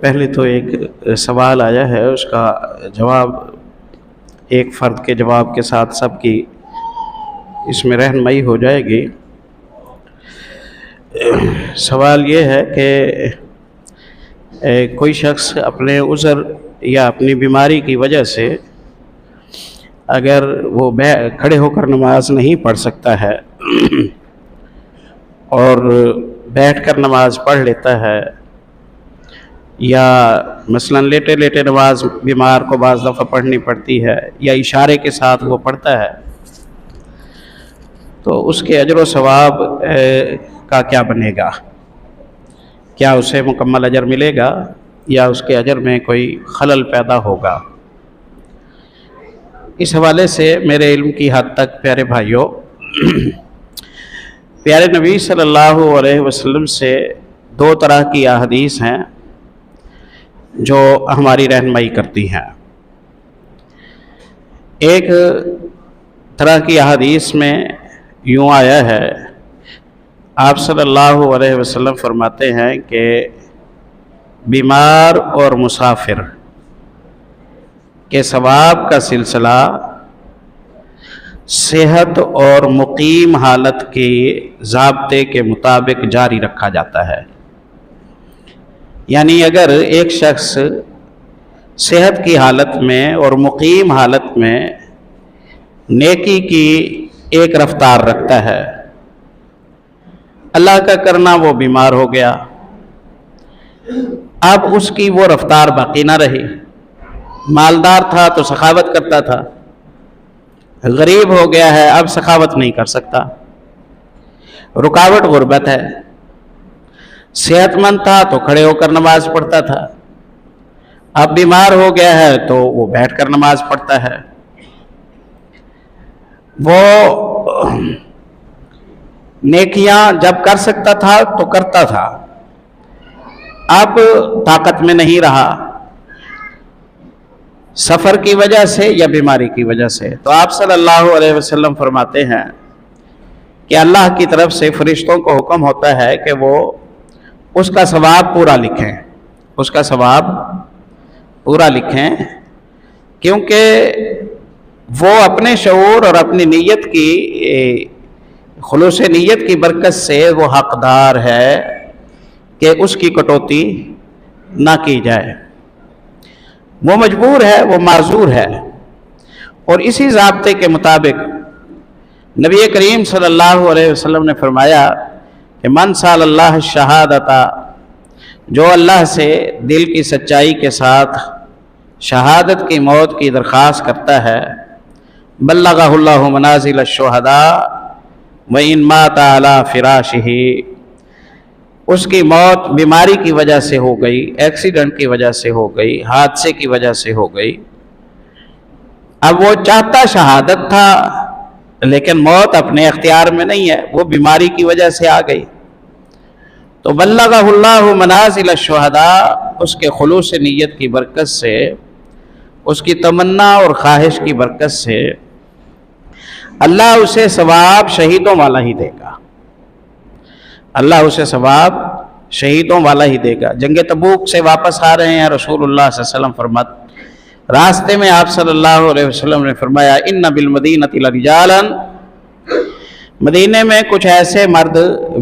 پہلے تو ایک سوال آیا ہے، اس کا جواب ایک فرد کے جواب کے ساتھ سب کی اس میں رہنمائی ہو جائے گی۔ سوال یہ ہے کہ کوئی شخص اپنے عذر یا اپنی بیماری کی وجہ سے اگر وہ کھڑے ہو کر نماز نہیں پڑھ سکتا ہے اور بیٹھ کر نماز پڑھ لیتا ہے، یا مثلا لیٹے لیٹے نماز بیمار کو بعض دفعہ پڑھنی پڑتی ہے، یا اشارے کے ساتھ وہ پڑھتا ہے، تو اس کے اجر و ثواب کا کیا بنے گا؟ کیا اسے مکمل اجر ملے گا یا اس کے اجر میں کوئی خلل پیدا ہوگا؟ اس حوالے سے میرے علم کی حد تک پیارے بھائیوں، پیارے نبی صلی اللہ علیہ وسلم سے دو طرح کی احادیث ہیں جو ہماری رہنمائی کرتی ہیں۔ ایک طرح کی احادیث میں یوں آیا ہے، آپ صلی اللہ علیہ وسلم فرماتے ہیں کہ بیمار اور مسافر کے ثواب کا سلسلہ صحت اور مقیم حالت کے ضابطے کے مطابق جاری رکھا جاتا ہے۔ یعنی اگر ایک شخص صحت کی حالت میں اور مقیم حالت میں نیکی کی ایک رفتار رکھتا ہے، اللہ کا کرنا وہ بیمار ہو گیا، اب اس کی وہ رفتار باقی نہ رہی، مالدار تھا تو سخاوت کرتا تھا، غریب ہو گیا ہے اب سخاوت نہیں کر سکتا، رکاوٹ غربت ہے، صحت مند تھا تو کھڑے ہو کر نماز پڑھتا تھا، اب بیمار ہو گیا ہے تو وہ بیٹھ کر نماز پڑھتا ہے۔ وہ نیکیاں جب کر سکتا تھا تو کرتا تھا، اب طاقت میں نہیں رہا، سفر کی وجہ سے یا بیماری کی وجہ سے، تو آپ صلی اللہ علیہ وسلم فرماتے ہیں کہ اللہ کی طرف سے فرشتوں کو حکم ہوتا ہے کہ وہ اس کا ثواب پورا لکھیں، اس کا ثواب پورا لکھیں، کیونکہ وہ اپنے شعور اور اپنی نیت کی خلوص نیت کی برکت سے وہ حقدار ہے کہ اس کی کٹوتی نہ کی جائے، وہ مجبور ہے، وہ معذور ہے۔ اور اسی ضابطے کے مطابق نبی کریم صلی اللہ علیہ وسلم نے فرمایا کہ من سال اللہ شہادتا، جو اللہ سے دل کی سچائی کے ساتھ شہادت کی موت کی درخواست کرتا ہے، بلغہ اللہ منازل الشہداء وَإِن مَاتَ عَلَى فِرَاشِهِ، اس کی موت بیماری کی وجہ سے ہو گئی، ایکسیڈنٹ کی وجہ سے ہو گئی، حادثے کی وجہ سے ہو گئی، اب وہ چاہتا شہادت تھا لیکن موت اپنے اختیار میں نہیں ہے، وہ بیماری کی وجہ سے آ گئی، تو بلغہ اللہ منازل الشہداء، اس کے خلوص نیت کی برکت سے، اس کی تمنا اور خواہش کی برکت سے اللہ اسے ثواب شہیدوں والا ہی دے گا، اللہ اسے ثواب شہیدوں والا ہی دے گا۔ جنگ تبوک سے واپس آ رہے ہیں رسول اللہ صلی اللہ علیہ وسلم فرماتے، راستے میں آپ صلی اللہ علیہ وسلم نے فرمایا ان بالمدینۃ لرجالا، مدینے میں کچھ ایسے مرد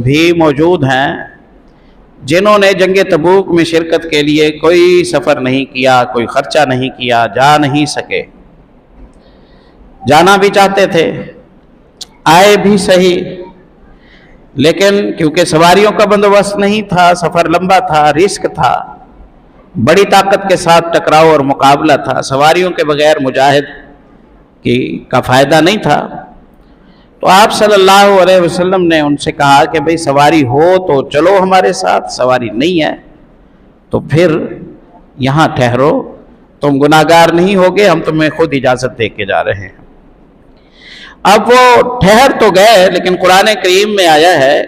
بھی موجود ہیں جنہوں نے جنگ تبوک میں شرکت کے لیے کوئی سفر نہیں کیا، کوئی خرچہ نہیں کیا، جا نہیں سکے، جانا بھی چاہتے تھے، آئے بھی صحیح، لیکن کیونکہ سواریوں کا بندوبست نہیں تھا، سفر لمبا تھا، رسک تھا، بڑی طاقت کے ساتھ ٹکراؤ اور مقابلہ تھا، سواریوں کے بغیر مجاہد کا فائدہ نہیں تھا، تو آپ صلی اللہ علیہ وسلم نے ان سے کہا کہ بھئی سواری ہو تو چلو ہمارے ساتھ، سواری نہیں ہے تو پھر یہاں ٹھہرو، تم گناہگار نہیں ہوگے، ہم تمہیں خود اجازت دے کے جا رہے ہیں۔ اب وہ ٹھہر تو گئے، لیکن قرآن کریم میں آیا ہے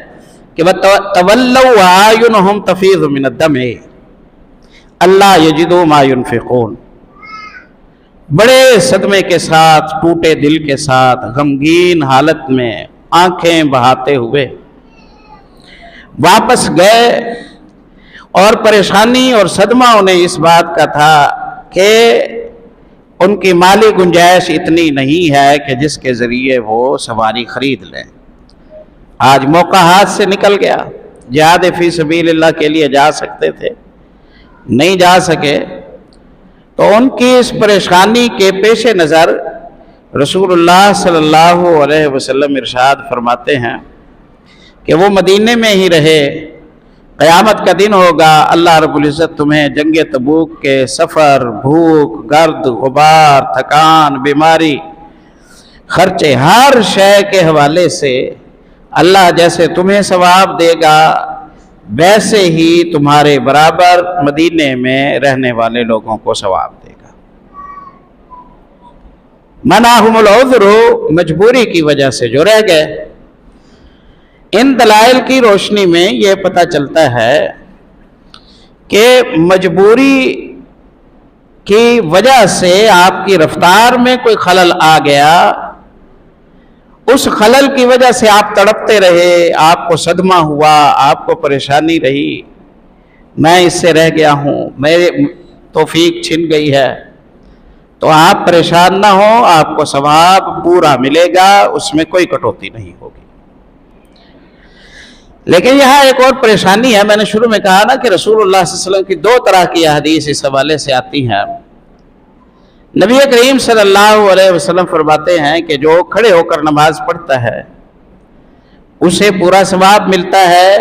کہ وَتَوَلَّوْا وَأَعْيُنُهُمْ تَفِيضُ مِنَ الدَّمْعِ أَلَّا يَجِدُوا مَا يُنْفِقُونَ، بڑے صدمے کے ساتھ، ٹوٹے دل کے ساتھ، غمگین حالت میں آنکھیں بہاتے ہوئے واپس گئے اور پریشانی اور صدمہ انہیں اس بات کا تھا کہ ان کی مالی گنجائش اتنی نہیں ہے کہ جس کے ذریعے وہ سواری خرید لیں۔ آج موقع ہاتھ سے نکل گیا، جہاد فی سبیل اللہ کے لیے جا سکتے تھے، نہیں جا سکے، تو ان کی اس پریشانی کے پیش نظر رسول اللہ صلی اللہ علیہ وسلم ارشاد فرماتے ہیں کہ وہ مدینے میں ہی رہے، قیامت کا دن ہوگا، اللہ رب العزت تمہیں جنگ تبوک کے سفر، بھوک، گرد، غبار، تھکان، بیماری، خرچے، ہر شے کے حوالے سے اللہ جیسے تمہیں ثواب دے گا ویسے ہی تمہارے برابر مدینے میں رہنے والے لوگوں کو ثواب دے گا۔ منعہم العذر، مجبوری کی وجہ سے جو رہ گئے۔ ان دلائل کی روشنی میں یہ پتہ چلتا ہے کہ مجبوری کی وجہ سے آپ کی رفتار میں کوئی خلل آ گیا، اس خلل کی وجہ سے آپ تڑپتے رہے، آپ کو صدمہ ہوا، آپ کو پریشانی رہی، میں اس سے رہ گیا ہوں، میرے توفیق چھن گئی ہے، تو آپ پریشان نہ ہوں، آپ کو ثواب پورا ملے گا، اس میں کوئی کٹوتی نہیں ہوگی۔ لیکن یہاں ایک اور پریشانی ہے، میں نے شروع میں کہا نا کہ رسول اللہ صلی اللہ علیہ وسلم کی دو طرح کی احادیث اس حوالے سے آتی ہیں۔ نبی کریم صلی اللہ علیہ وسلم فرماتے ہیں کہ جو کھڑے ہو کر نماز پڑھتا ہے اسے پورا ثواب ملتا ہے،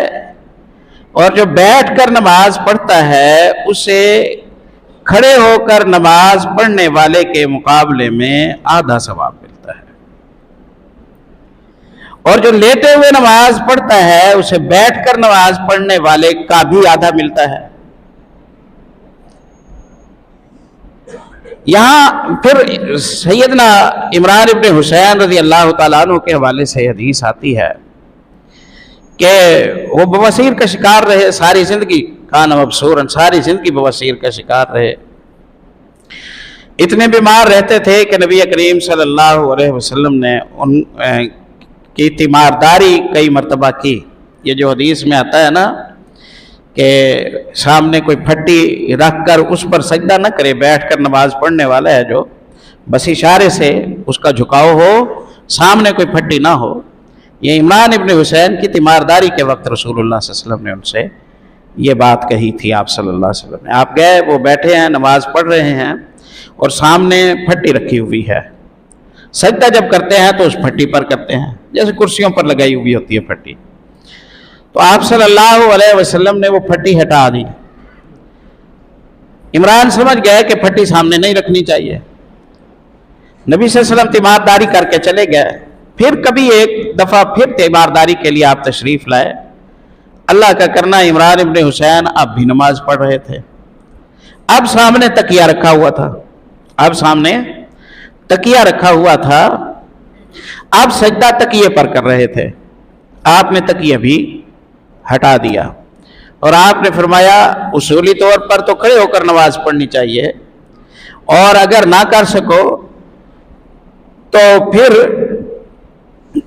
اور جو بیٹھ کر نماز پڑھتا ہے اسے کھڑے ہو کر نماز پڑھنے والے کے مقابلے میں آدھا ثواب ملتا ہے، اور جو لیٹے ہوئے نماز پڑھتا ہے اسے بیٹھ کر نماز پڑھنے والے کا بھی آدھا ملتا ہے۔ یہاں پھر سیدنا عمران ابن حسین رضی اللہ تعالیٰ عنہ کے حوالے سے حدیث آتی ہے کہ وہ بواسیر کا شکار رہے، ساری زندگی کان مبصورن، ساری زندگی بواسیر کا شکار رہے، اتنے بیمار رہتے تھے کہ نبی کریم صلی اللہ علیہ وسلم نے ان کی تیمارداری کئی مرتبہ کی۔ یہ جو حدیث میں آتا ہے نا کہ سامنے کوئی پھٹی رکھ کر اس پر سجدہ نہ کرے، بیٹھ کر نماز پڑھنے والا ہے جو، بس اشارے سے اس کا جھکاؤ ہو، سامنے کوئی پھٹی نہ ہو۔ یہ عمران ابن حسین کی تیمارداری کے وقت رسول اللہ صلی اللہ علیہ وسلم نے ان سے یہ بات کہی تھی آپ صلی اللہ علیہ وسلم نے۔ آپ گئے، وہ بیٹھے ہیں نماز پڑھ رہے ہیں اور سامنے پھٹی رکھی ہوئی ہے، سجدہ جب کرتے ہیں تو اس پھٹی پر کرتے ہیں، جیسے کرسیوں پر لگائی ہوئی ہوتی ہے پھٹی، تو آپ صلی اللہ علیہ وسلم نے وہ پھٹی ہٹا دی۔ عمران سمجھ گئے کہ پھٹی سامنے نہیں رکھنی چاہیے، نبی صلی اللہ علیہ وسلم تیمارداری کر کے چلے گئے۔ پھر کبھی ایک دفعہ پھر تیمارداری کے لیے آپ تشریف لائے، اللہ کا کرنا عمران ابن حسین اب بھی نماز پڑھ رہے تھے، اب سامنے تکیہ رکھا ہوا تھا، اب سامنے تکیہ رکھا ہوا تھا، اب سجدہ تکیے پر کر رہے تھے، آپ نے تکیہ بھی ہٹا دیا اور آپ نے فرمایا اصولی طور پر تو کھڑے ہو کر نماز پڑھنی چاہیے، اور اگر نہ کر سکو تو پھر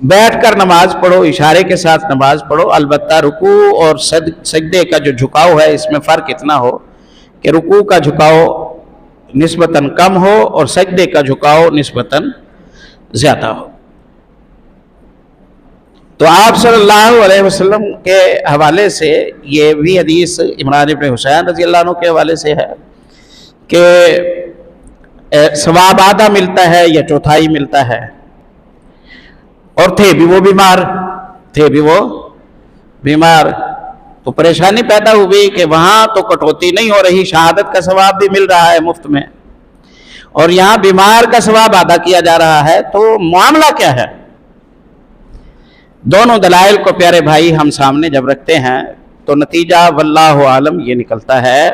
بیٹھ کر نماز پڑھو، اشارے کے ساتھ نماز پڑھو، البتہ رکوع اور سجدے کا جو جھکاؤ ہے اس میں فرق اتنا ہو کہ رکوع کا جھکاؤ نسبتاً کم ہو اور سجدے کا جھکاؤ نسبتاً زیادہ ہو۔ تو آپ صلی اللہ علیہ وسلم کے حوالے سے یہ بھی حدیث عمران ابن حسین رضی اللہ عنہ کے حوالے سے ہے کہ ثواب آدھا ملتا ہے یا چوتھائی ملتا ہے، اور تھے بھی وہ بیمار، تو پریشانی پیدا ہوئی کہ وہاں تو کٹوتی نہیں ہو رہی، شہادت کا ثواب بھی مل رہا ہے مفت میں، اور یہاں بیمار کا ثواب ادا کیا جا رہا ہے، تو معاملہ کیا ہے؟ دونوں دلائل کو پیارے بھائی ہم سامنے جب رکھتے ہیں تو نتیجہ واللہ عالم یہ نکلتا ہے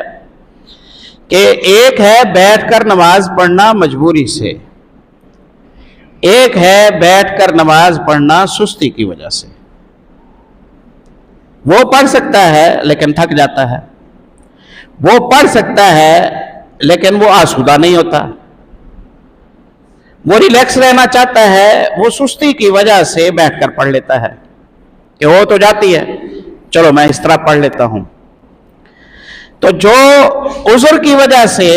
کہ ایک ہے بیٹھ کر نماز پڑھنا مجبوری سے، ایک ہے بیٹھ کر نماز پڑھنا سستی کی وجہ سے۔ وہ پڑھ سکتا ہے لیکن تھک جاتا ہے، وہ پڑھ سکتا ہے لیکن وہ آسودہ نہیں ہوتا، وہ ریلیکس رہنا چاہتا ہے، وہ سستی کی وجہ سے بیٹھ کر پڑھ لیتا ہے کہ ہو تو جاتی ہے चलो मैं इस तरह पढ़ लेता हूं। तो जो उज़्र की वजह से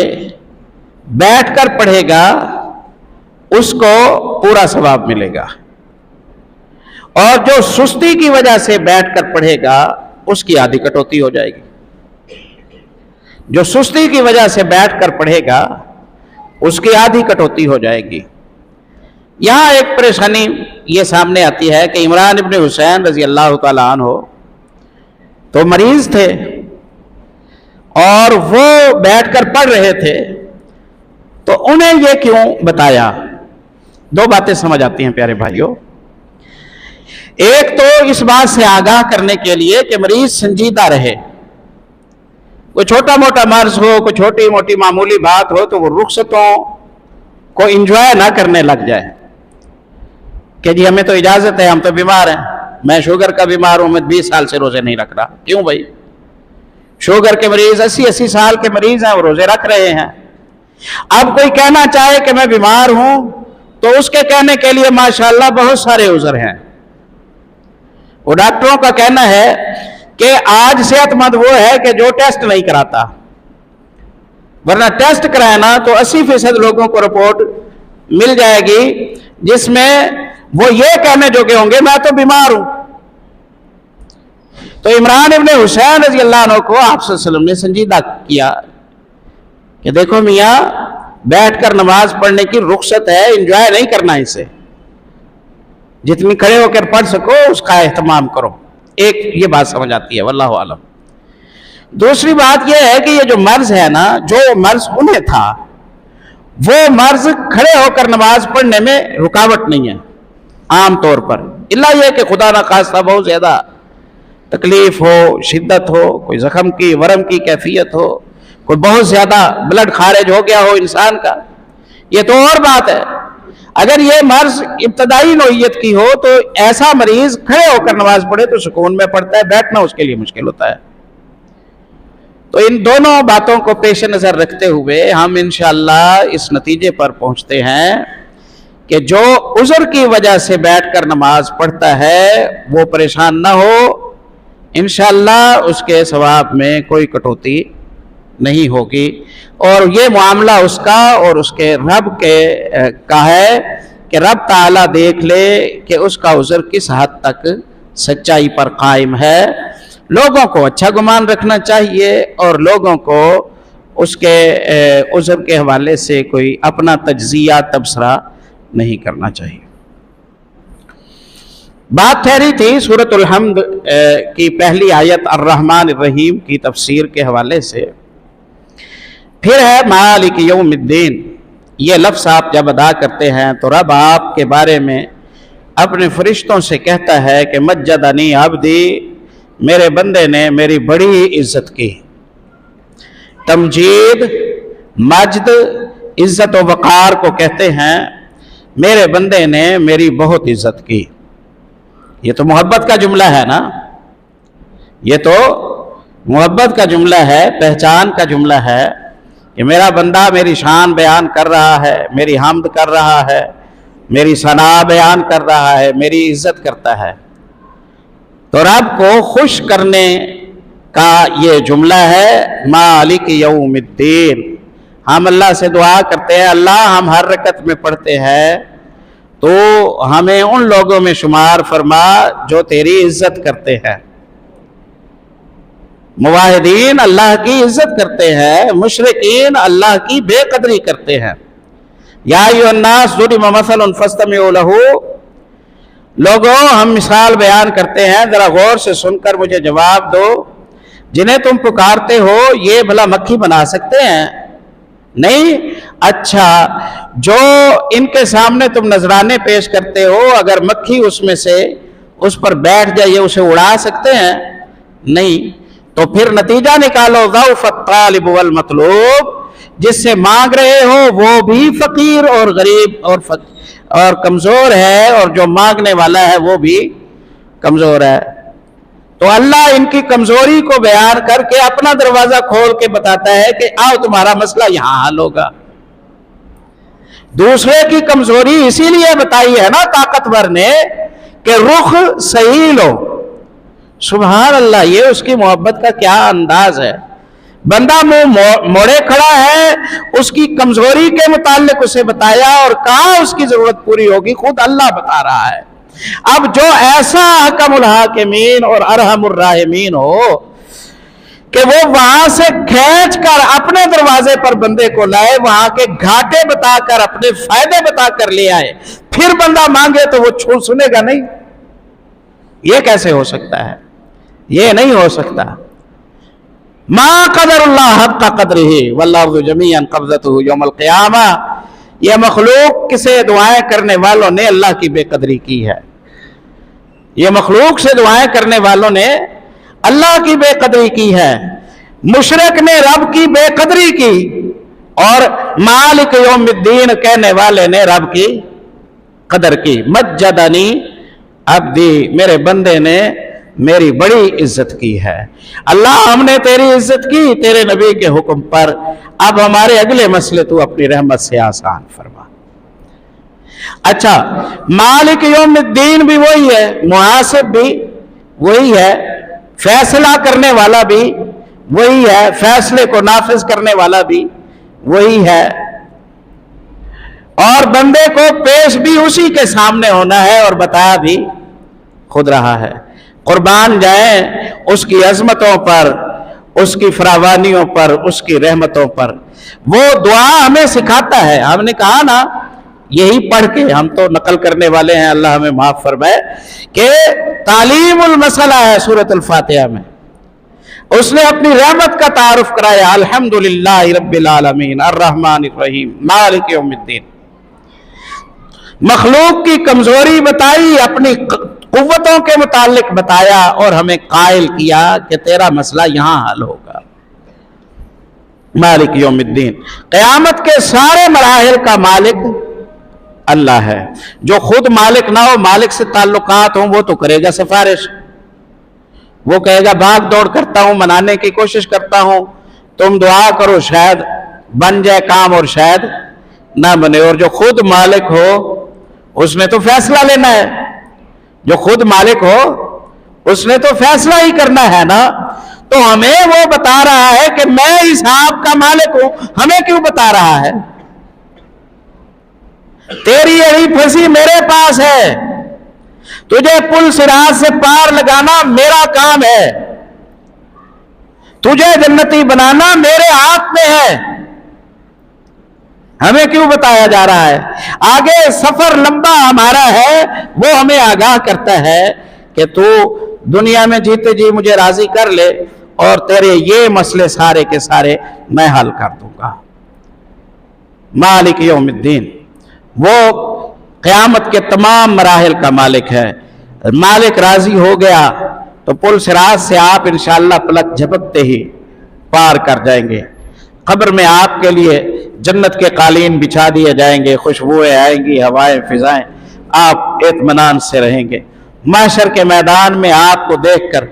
बैठकर पढ़ेगा उसको पूरा सवाब मिलेगा, और जो सुस्ती की वजह से बैठकर पढ़ेगा उसकी आधी कटौती हो जाएगी। जो सुस्ती की वजह से बैठकर पढ़ेगा उसकी आधी कटौती हो जाएगी। यहां एक परेशानी ये सामने आती है कि इमरान इब्न हुसैन रजी अल्लाह तआला अन्हु तो मरीज थे और वो बैठकर पढ़ रहे थे, तो उन्हें ये क्यों बताया? दो बातें समझ आती हैं प्यारे भाइयों। एक तो इस बात से आगाह करने के लिए कि मरीज संजीदा रहे, कोई छोटा मोटा मर्ज हो, कोई छोटी मोटी मामूली बात हो तो वो रुखसतों को एंजॉय ना करने लग जाए कि जी हमें तो इजाजत है, हम तो बीमार हैं, मैं शुगर का बीमार हूं, मैं 20 साल से रोजे नहीं रख रहा। क्यों भाई? शुगर के मरीज 80-80 साल के मरीज हैं, वो रोजे रख रहे हैं। अब कोई कहना चाहे कि मैं बीमार हूं तो उसके कहने के लिए माशाअल्लाह बहुत सारे उज़्र हैं। वो डॉक्टरों का कहना है कि आज सेहतमंद वो है कि जो टेस्ट नहीं कराता, वरना टेस्ट कराना तो 80% लोगों को रिपोर्ट मिल जाएगी जिसमें वो ये कहने जोगे होंगे मैं तो बीमार हूं। तो इमरान इब्न हुसैन रज़ी अल्लाह अन्हु को आप सल्लल्लाहु अलैहि वसल्लम ने संजीदा किया कि देखो मियां, बैठकर नमाज पढ़ने की रुखसत है, एंजॉय नहीं करना इसे, जितनी खड़े होकर पढ़ सको उसका एहतमाम करो। एक ये बात समझ आती है, वल्लाहु आलम। दूसरी बात यह है कि ये जो मर्ज है ना, जो मर्ज उन्हें था वो मर्ज खड़े होकर नमाज पढ़ने में रुकावट नहीं है आम तौर पर, इल्ला यह कि खुदा ना खास्ता बहुत ज्यादा तकलीफ हो, शिद्दत हो, कोई जख्म की वरम की कैफियत हो, कोई बहुत ज्यादा ब्लड खारिज हो गया हो इंसान का, ये तो और बात है। अगर ये मर्ज इब्तदाई नौइयत की हो तो ऐसा मरीज खड़े होकर नमाज पढ़े तो सुकून में पढ़ता है, बैठना उसके लिए मुश्किल होता है। तो इन दोनों बातों को पेश नजर रखते हुए हम इंशाअल्लाह इस नतीजे पर पहुंचते हैं कि जो उज़्र की वजह से बैठकर नमाज पढ़ता है वो परेशान ना हो, इंशाअल्लाह उसके सवाब में कोई कटौती नहीं होगी, और ये मामला उसका और उसके रब के का है कि रब ताला देख ले कि उसका उज़्र किस हद तक सच्चाई पर कायम है। लोगों को अच्छा गुमान रखना चाहिए और लोगों को उसके उज़्र के हवाले से कोई अपना तज्जिया तबसरा नहीं करना चाहिए। बात ठहरी थी सूरतुल हम्द की पहली आयत अर्रहमान अर्रहीम की तफसीर के हवाले से। फिर है मालिक यौमिद्दीन, ये लफ्ज़ आप जब अदा करते हैं तो रब आपके बारे में अपने फरिश्तों से कहता है कि मज्जदनी अब्दी, मेरे बंदे ने मेरी बड़ी इज्जत की। तमजीद, मज्द, इज्जत व वक़ार को कहते हैं, मेरे बंदे ने मेरी बहुत इज्जत की। ये तो मोहब्बत का जुमला है ना, ये तो मोहब्बत का जुमला है, पहचान का जुमला है कि मेरा बंदा मेरी शान बयान कर रहा है, मेरी हम्द कर रहा है, मेरी सना बयान कर रहा है, मेरी इज्जत करता है। तो रब को खुश करने का ये जुमला है मालिक यौमिद्दीन। हम अल्लाह से दुआ करते हैं, अल्लाह हम हर रकत में पढ़ते हैं तो हमें उन लोगों में शुमार फरमा जो तेरी इज्जत करते हैं। मुवाहिदीन अल्लाह की इज्जत करते हैं, मुशरिकीन अल्लाह की बेकदरी करते हैं। या अय्युहन्नास ज़ुरिब मसलन फस्तमिऊ लहू, लोगों हम मिसाल बयान करते हैं, जरा गौर से सुनकर मुझे जवाब दो। जिन्हें तुम पुकारते हो ये भला मक्खी बना सकते हैं? नहीं। अच्छा, जो इनके सामने तुम नजराने पेश करते हो, अगर मक्खी उसमें से उस पर बैठ जाए उसे उड़ा सकते हैं? नहीं। तो फिर नतीजा निकालो, ज़ौफ़त तालिब वल मतलूब, जिससे मांग रहे हो वो भी फकीर और गरीब और कमजोर है, और जो मांगने वाला है वो भी कमजोर है। तो अल्लाह इनकी कमजोरी को बयान करके अपना दरवाजा खोल के बताता है कि आओ तुम्हारा मसला यहां हल होगा। दूसरे की कमजोरी इसीलिए बताई है ना ताकतवर ने कि रुख सही लो, सुभान अल्लाह, ये उसकी मोहब्बत का क्या अंदाज है। बंदा मुंह मोड़े खड़ा है, उसकी कमजोरी के मुतालिक उसे बताया और कहा उसकी जरूरत पूरी होगी, खुद अल्लाह बता रहा है। अब जो ऐसा हकमुल हाकिमीन और अरहमुर राहिमीन हो कि वो वहां से खींच कर अपने दरवाजे पर बंदे को लाए, वहां के घाटे बताकर अपने फायदे बताकर ले आए, फिर बंदा मांगे तो वो सुनेगा नहीं, ये कैसे हो सकता है? ये नहीं हो सकता। मा क़दरुल्लाह हक़्क़ क़द्रिही वल्लाहु जमीअन क़ब्ज़तुहु यौमल क़ियामा। ये मखलूक से दुआएं करने वालों ने अल्लाह की बेकदरी की है। ये मखलूक से दुआएं करने वालों ने अल्लाह की बेकदरी की है। मुशरिक ने रब की बेकदरी की और मालिक यौमिद्दीन कहने वाले ने रब की कदर की। मज्जदनी अब्दी, मेरे बंदे ने मेरी बड़ी इज्जत की है। अल्लाह हमने तेरी इज्जत की तेरे नबी के हुक्म पर, अब हमारे अगले मसले तू अपनी रहमत से आसान फरमा। अच्छा, मालिक यौमिद्दीन भी वही है, मुहासिब भी वही है, फैसला करने वाला भी वही है, फैसले को नाफिज करने वाला भी वही है, और बंदे को पेश भी उसी के सामने होना है और बताया भी खुद रहा है। कुर्बान जाए उसकी अजमतों पर, उसकी फरावानियों पर, उसकी रहमतों पर। वो दुआ हमें सिखाता है। हमने कहा ना, यही पढ़ के, हम तो नकल करने वाले हैं, अल्लाह हमें माफ फरमाए, कि तालीमुल मसला है सूरत अल-फातिहा में। उसने अपनी रहमत का तारुफ कराया, अल्हम्दुलिल्लाहि रब्बिल आलमीन अर्रहमानिर रहीम मालिक यौमिद्दीन। मखलूक की कमजोरी बताई, अपनी कुव्वतों के मुतालिक बताया और हमें कायल किया कि तेरा मसला यहां हल होगा। मालिक यौमिद्दीन, क़यामत के सारे मराहिल का मालिक अल्लाह है। जो खुद मालिक ना हो, मालिक से ताल्लुकात हो, वो तो करेगा सिफारिश, वो कहेगा भाग दौड़ करता हूं, मनाने की कोशिश करता हूं, तुम दुआ करो शायद बन जाए काम और शायद ना बने। और जो खुद मालिक हो उसने तो फैसला लेना है, जो खुद मालिक हो उसने तो फैसला ही करना है ना। तो हमें वो बता रहा है कि मैं इस आप का मालिक हूं, हमें क्यों बता रहा है? तेरी यही फंसी मेरे पास है, तुझे पुल सिराज से पार लगाना मेरा काम है, तुझे जन्नती बनाना मेरे हाथ में है। हमें क्यों बताया जा रहा है? आगे सफर लंबा हमारा है, वो हमें आगाह करता है कि तू दुनिया में जीते जी मुझे राजी कर ले और तेरे ये मसले सारे के सारे मैं हल कर दूंगा। मालिक यौमिद्दीन, वो क़यामत के तमाम मराहिल का मालिक है। मालिक राजी हो गया तो पुल सिराज से आप इंशाअल्लाह पलक झपकते ही पार कर जाएंगे। कब्र में आपके लिए जन्नत के कालीन बिछा दिए जाएंगे, खुशबुएं आएंगी, हवाएं फिजाएं, आप इत्मीनान से रहेंगे। महशर के मैदान में आपको देखकर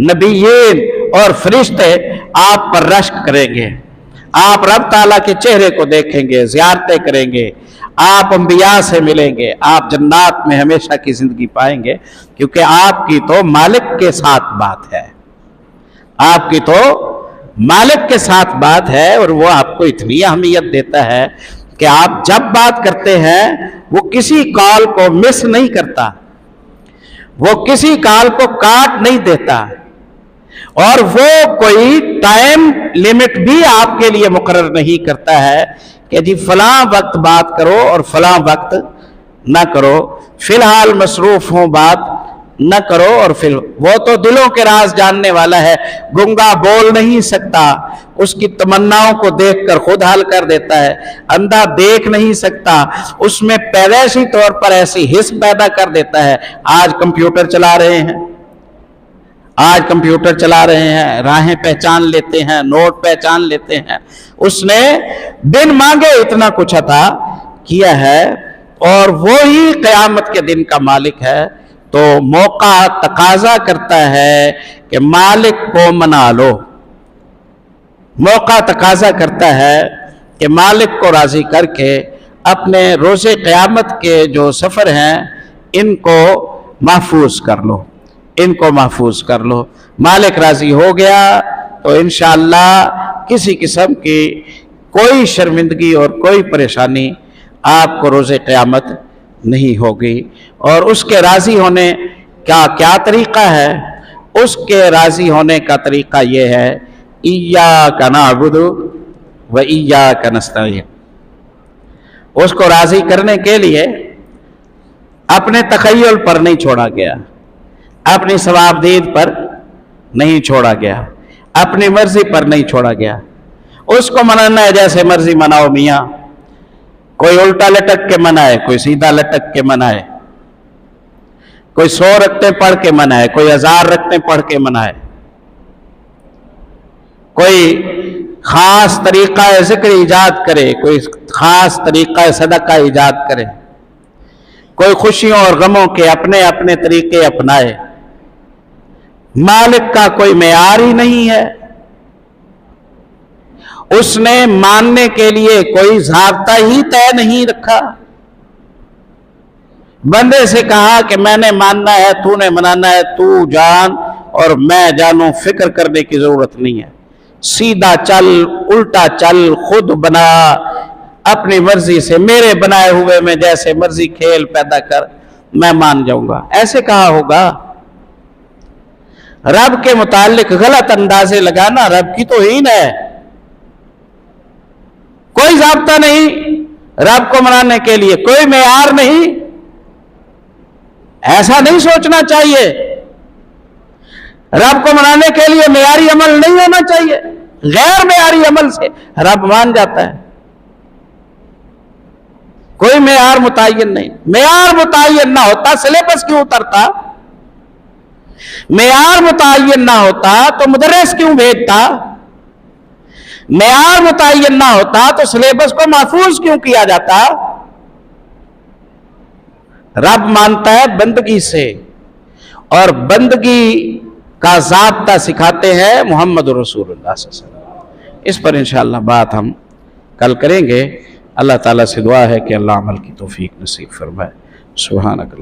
नबीयीन और फरिश्ते आप पर रश्क करेंगे, आप रब ताला के चेहरे को देखेंगे, ज़ियारतें करेंगे, आप अंबिया से मिलेंगे, आप जन्नात में हमेशा की जिंदगी पाएंगे, क्योंकि आपकी तो मालिक के साथ बात है, आपकी तो मालिक के साथ बात है। और वो आपको इतनी अहमियत देता है कि आप जब बात करते हैं वो किसी कॉल को मिस नहीं करता, वो किसी कॉल को काट नहीं देता, और वो कोई टाइम लिमिट भी आपके लिए मुकर्रर नहीं करता है कि जी फलां वक्त बात करो और फलां वक्त ना करो, फिलहाल मसरूफ हो बात न करो। और फिर वो तो दिलों के राज जानने वाला है, गूंगा बोल नहीं सकता, उसकी तमन्नाओं को देखकर खुद हल कर देता है। अंधा देख नहीं सकता, उसमें पैदाइशी तौर पर ऐसी हिस्स पैदा कर देता है। आज कंप्यूटर चला रहे हैं, आज कंप्यूटर चला रहे हैं, राहें पहचान लेते हैं, नोट पहचान लेते हैं। उसने बिन मांगे इतना कुछ अता किया है और वो ही क़यामत के दिन का मालिक है। तो मौका तकाजा करता है कि मालिक को मना लो, मौका तकाजा करता है कि मालिक को राजी करके अपने रोज़े क़यामत के जो सफ़र हैं इनको महफूज कर लो, इनको महफूज कर लो। मालिक राजी हो गया तो इंशाअल्लाह किसी किस्म की कोई शर्मिंदगी और कोई परेशानी आपको रोज़े क़यामत नहीं होगी। और उसके राजी होने का क्या तरीक़ा है? उसके राजी होने का तरीक़ा ये है, इय्याका नअबुदु व इय्याका नस्तईन। उसको राजी करने के लिए अपने तखय्युल पर नहीं छोड़ा गया, अपनी सवाबदीद पर नहीं छोड़ा गया, अपनी मर्जी पर नहीं छोड़ा गया। उसको मनाना है जैसे मर्जी मनाओ मियाँ, कोई उल्टा लटक के मनाए, कोई सीधा लटक के मनाए, कोई 100 रखते पढ़ के मनाए, कोई 1000 रखते पढ़ के मनाए, कोई खास तरीका ज़िक्र ईजाद करे, कोई खास तरीका सदका ईजाद करे, कोई खुशियों और गमों के अपने अपने तरीके अपनाए। मालिक का कोई मेयार ही नहीं है, उसने मानने के लिए कोई ज़ाब्ता ही तय नहीं रखा। बंदे से कहा कि मैंने मानना है, तूने मनाना है, तू जान और मैं जानूं, फिक्र करने की जरूरत नहीं है, सीधा चल, उल्टा चल, खुद बना, अपनी मर्जी से मेरे बनाए हुए में जैसे मर्जी खेल पैदा कर, मैं मान जाऊंगा। ऐसे कहा होगा? रब के मुतालिक गलत अंदाजे लगाना रब की तौहीन है। कोई ज़ाब्ता नहीं रब को मनाने के लिए, कोई मेयार नहीं, ऐसा नहीं सोचना चाहिए। रब को मनाने के लिए मेयारी अमल नहीं होना चाहिए, गैर मेयारी अमल से रब मान जाता है। कोई मेयार मुतय्यन नहीं। मेयार मुतय्यन ना होता सिलेबस क्यों उतरता? मेयार मुतय्यन ना होता तो मुदर्रिस क्यों भेजता? मेयार मुतय्यन ना होता तो सिलेबस को महफूज क्यों किया जाता? रब मानता है बंदगी से, और बंदगी का ज़ाब्ता सिखाते हैं मोहम्मद रसूलुल्लाह सल्लल्लाहु अलैहि वसल्लम। इस पर इंशाअल्लाह बात हम कल करेंगे। अल्लाह ताला से दुआ है कि अल्लाह अमल की तौफीक नसीब फरमाए। सुभानक।